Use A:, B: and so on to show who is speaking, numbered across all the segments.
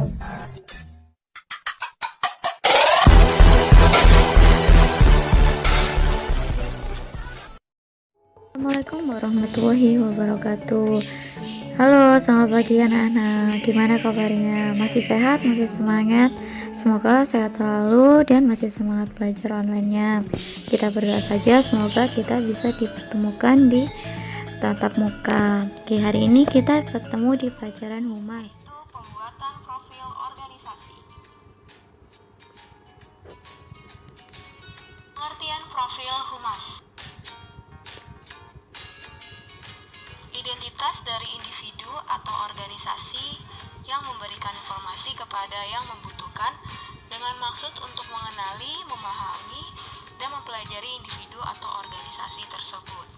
A: Assalamualaikum warahmatullahi wabarakatuh. Halo, selamat pagi anak-anak. Gimana kabarnya? Masih sehat? Masih semangat? Semoga sehat selalu dan masih semangat belajar online-nya. Kita berdoa saja semoga kita bisa dipertemukan di tatap muka. Oke, hari ini kita bertemu di pelajaran humas.
B: Itu pembuatan profil organisasi. Pengertian profil humas. Identitas dari individu atau organisasi yang memberikan informasi kepada yang membutuhkan dengan maksud untuk mengenali, memahami, dan mempelajari individu atau organisasi tersebut.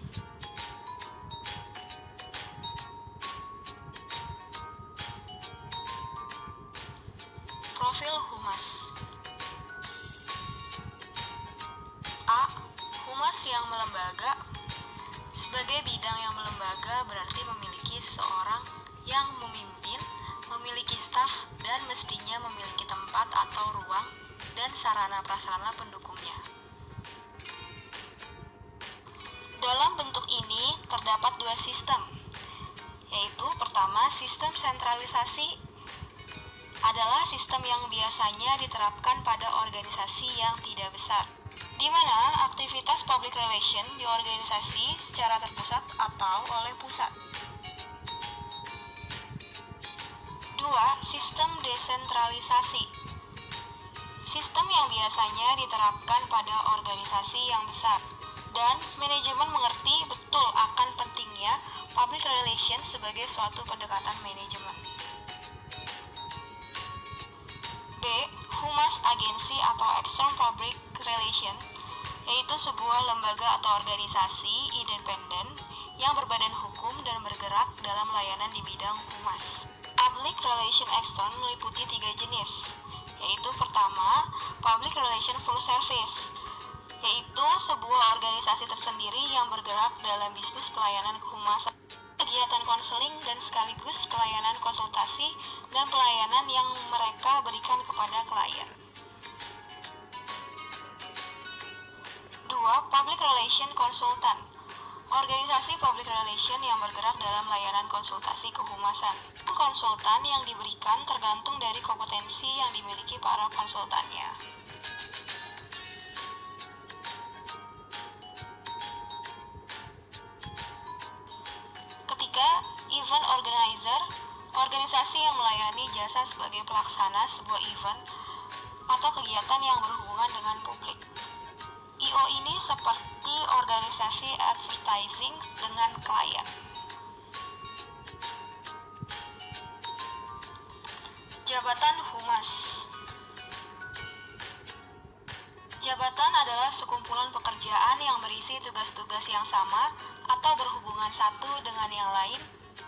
B: Profil humas. A. Humas yang melembaga. Sebagai bidang yang melembaga berarti memiliki seseorang yang memimpin, memiliki staf, dan mestinya memiliki tempat atau ruang dan sarana-prasarana pendukungnya. Dalam bentuk ini terdapat dua sistem, yaitu pertama, sistem sentralisasi adalah sistem yang biasanya diterapkan pada organisasi yang tidak besar, di mana aktivitas public relation di organisasi secara terpusat atau oleh pusat. 2. Sistem desentralisasi. Sistem yang biasanya diterapkan pada organisasi yang besar, dan manajemen mengerti betul akan pentingnya public relation sebagai suatu pendekatan manajemen. B. Humas agensi atau external public relation, yaitu sebuah lembaga atau organisasi independen yang berbadan hukum dan bergerak dalam layanan di bidang humas. Public relation extern meliputi 3 jenis, yaitu pertama, public relation full service, yaitu sebuah organisasi tersendiri yang bergerak dalam bisnis pelayanan kehumasan, kegiatan konseling dan sekaligus pelayanan konsultasi dan pelayanan yang mereka berikan kepada klien. 2. Public relation consultant, organisasi public relation yang bergerak dalam layanan konsultasi kehumasan. Konsultan yang diberikan tergantung dari kompetensi yang dimiliki para konsultannya. Ketiga, event organizer, organisasi yang melayani jasa sebagai pelaksana sebuah event atau kegiatan yang berhubungan dengan publik. I.O. ini seperti organisasi advertising dengan klien. Jabatan humas. Jabatan adalah sekumpulan pekerjaan yang berisi tugas-tugas yang sama atau berhubungan satu dengan yang lain,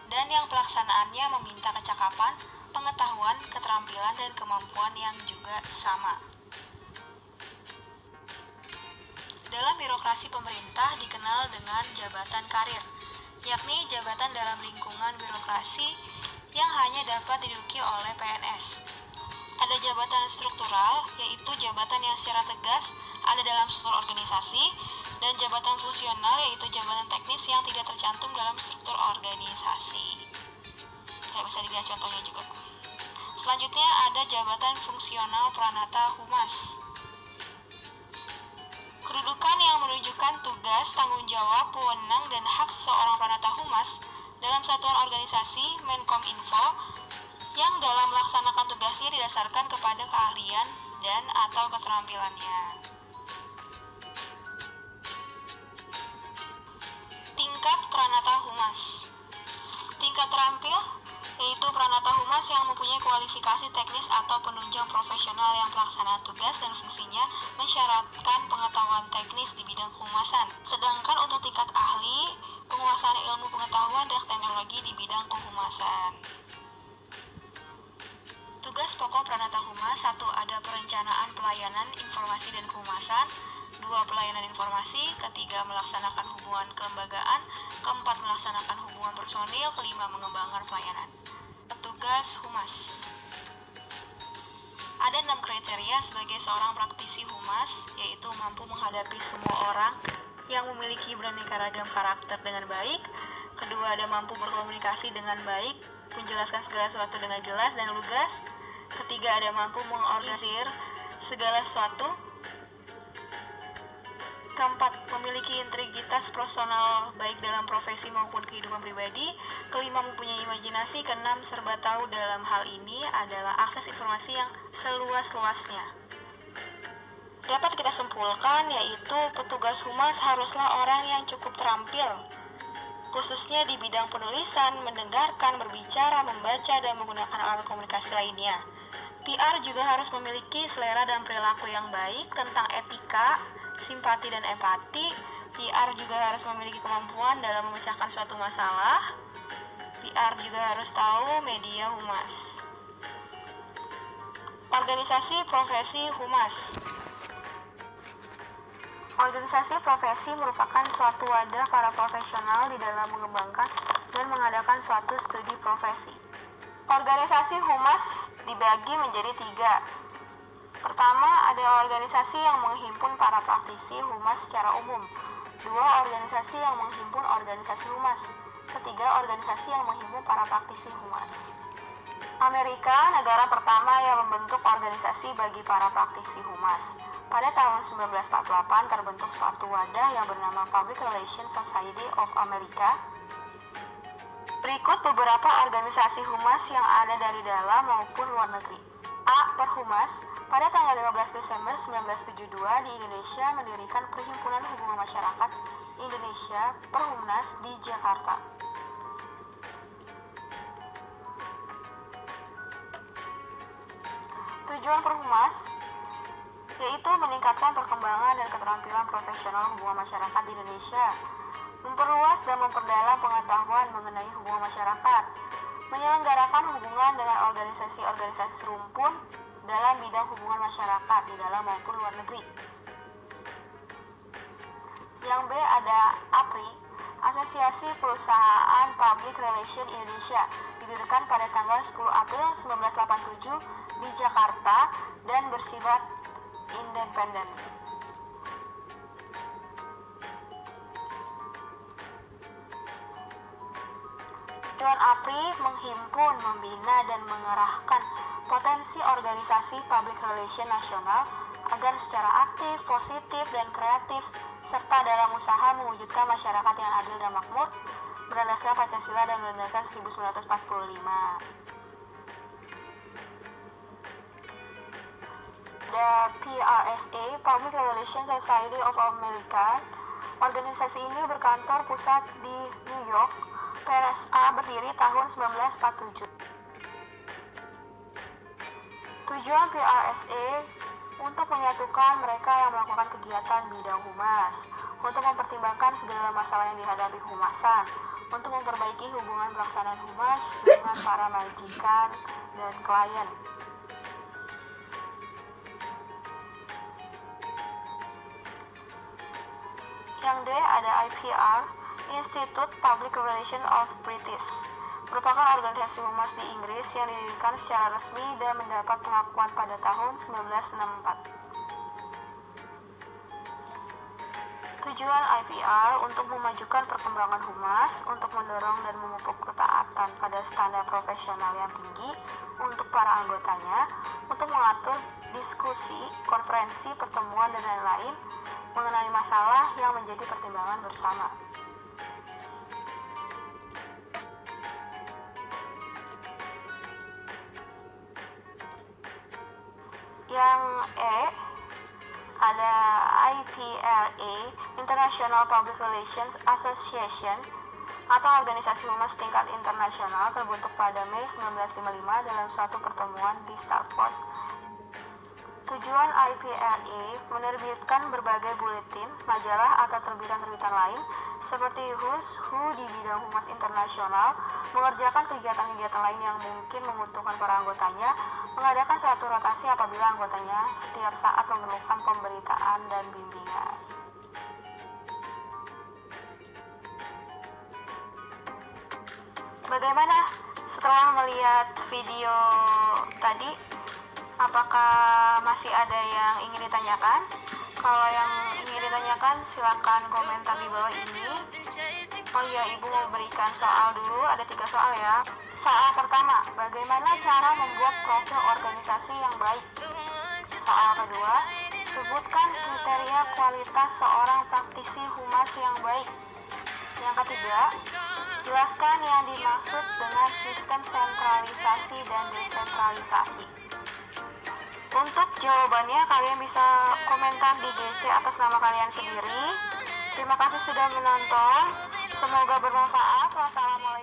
B: dan yang pelaksanaannya meminta kecakapan, pengetahuan, keterampilan, dan kemampuan yang juga sama. Dalam birokrasi pemerintah dikenal dengan jabatan karir, yakni jabatan dalam lingkungan birokrasi yang hanya dapat diduduki oleh PNS. Ada jabatan struktural, yaitu jabatan yang secara tegas ada dalam struktur organisasi, dan jabatan fungsional, yaitu jabatan teknis yang tidak tercantum dalam struktur organisasi. Bisa dilihat contohnya juga. Selanjutnya ada jabatan fungsional pranata humas. Kedudukan yang menunjukkan tugas, tanggung jawab, wewenang, dan hak seseorang pranata humas dalam satuan organisasi Menkominfo yang dalam melaksanakan tugasnya didasarkan kepada keahlian dan atau keterampilannya. Tingkat pranata humas. Tingkat terampil yaitu pranata humas yang mempunyai kualifikasi teknis atau penunjang profesional yang pelaksana tugas dan fungsinya mensyaratkan pengetahuan teknis di bidang kehumasan. Sedangkan untuk tingkat ahli, penguasaan ilmu pengetahuan dan teknologi di bidang kehumasan. Tugas pokok pranata humas: 1. Ada perencanaan pelayanan informasi dan kehumasan. 2. Pelayanan informasi. 3. Melaksanakan hubungan kelembagaan. 4. Melaksanakan hubungan personil. 5. Mengembangkan pelayanan. Tugas humas. Ada 6 kriteria sebagai seorang praktisi humas, yaitu mampu menghadapi semua orang yang memiliki beraneka ragam karakter dengan baik. Kedua, ada mampu berkomunikasi dengan baik, menjelaskan segala sesuatu dengan jelas dan lugas. Ketiga, ada mampu mengorganisir segala sesuatu. Keempat, memiliki integritas personal baik dalam profesi maupun kehidupan pribadi. Kelima, mempunyai imajinasi. Keenam, serba tahu dalam hal ini adalah akses informasi yang seluas-luasnya. Dapat kita simpulkan yaitu petugas humas haruslah orang yang cukup terampil, khususnya di bidang penulisan, mendengarkan, berbicara, membaca, dan menggunakan alat komunikasi lainnya. PR juga harus memiliki selera dan perilaku yang baik tentang etika, simpati, dan empati. PR juga harus memiliki kemampuan dalam memecahkan suatu masalah. PR juga harus tahu media humas. Organisasi profesi humas. Organisasi profesi merupakan suatu wadah para profesional di dalam mengembangkan dan mengadakan suatu studi profesi. Organisasi humas dibagi menjadi 3. Pertama, ada organisasi yang menghimpun para praktisi humas secara umum. 2, organisasi yang menghimpun organisasi humas. 3, organisasi yang menghimpun para praktisi humas. Amerika, negara pertama yang membentuk organisasi bagi para praktisi humas. Pada tahun 1948 terbentuk suatu wadah yang bernama Public Relations Society of America. Berikut beberapa organisasi humas yang ada dari dalam maupun luar negeri. A. Perhumas. Pada tanggal 15 Desember 1972 di Indonesia mendirikan Perhimpunan Hubungan Masyarakat Indonesia Perhumnas di Jakarta. Tujuan Perhumas yaitu meningkatkan perkembangan dan keterampilan profesional hubungan masyarakat di Indonesia, memperluas dan memperdalam pengetahuan mengenai hubungan masyarakat, menyelenggarakan hubungan dengan organisasi-organisasi serumpun dalam bidang hubungan masyarakat di dalam maupun luar negeri. Yang B ada APRI, Asosiasi Perusahaan Public Relation Indonesia, didirikan pada tanggal 10 April 1987 di Jakarta dan bersifat independen. Tujuan APRI menghimpun, membina, dan mengerahkan potensi organisasi public relation nasional agar secara aktif, positif, dan kreatif serta dalam usaha mewujudkan masyarakat yang adil dan makmur berdasarkan Pancasila dan Undang-Undang 1945. The PRSA, Public Relations Society of America. Organisasi ini berkantor pusat di New York. PRSA berdiri tahun 1947. Tujuan PRSA untuk menyatukan mereka yang melakukan kegiatan bidang humas, untuk mempertimbangkan segala masalah yang dihadapi humasan, untuk memperbaiki hubungan pelaksanaan humas dengan para majikan dan klien. Yang D ada IPR, Institute Public Relations of British, merupakan organisasi humas di Inggris yang didirikan secara resmi dan mendapat pengakuan pada tahun 1964. Tujuan IPR untuk memajukan perkembangan humas, untuk mendorong dan memupuk ketaatan pada standar profesional yang tinggi untuk para anggotanya, untuk mengatur diskusi, konferensi, pertemuan, dan lain-lain mengenai masalah yang menjadi pertimbangan bersama. Yang E ada IPRA, International Public Relations Association, atau organisasi humas tingkat internasional terbentuk pada Mei 1955 dalam suatu pertemuan di Startport. Tujuan IPRA menerbitkan berbagai buletin, majalah, atau terbitan-terbitan lain seperti Who's Who di bidang humas internasional, mengerjakan kegiatan-kegiatan lain yang mungkin menguntungkan para anggotanya, mengadakan suatu rotasi apabila anggotanya setiap saat memerlukan pemberitaan dan bimbingan. Bagaimana setelah melihat video tadi? Apakah masih ada yang ingin ditanyakan? Kalau yang ingin ditanyakan silakan komentar di bawah ini. Oh iya, Ibu mau berikan soal dulu, ada 3 soal ya. Soal pertama, bagaimana cara membuat profil organisasi yang baik? Soal kedua, sebutkan kriteria kualitas seorang praktisi humas yang baik. Yang ketiga, jelaskan yang dimaksud dengan sistem sentralisasi dan desentralisasi. Untuk jawabannya kalian bisa komentar di GC atas nama kalian sendiri. Terima kasih sudah menonton. Semoga bermanfaat. Wassalamualaikum.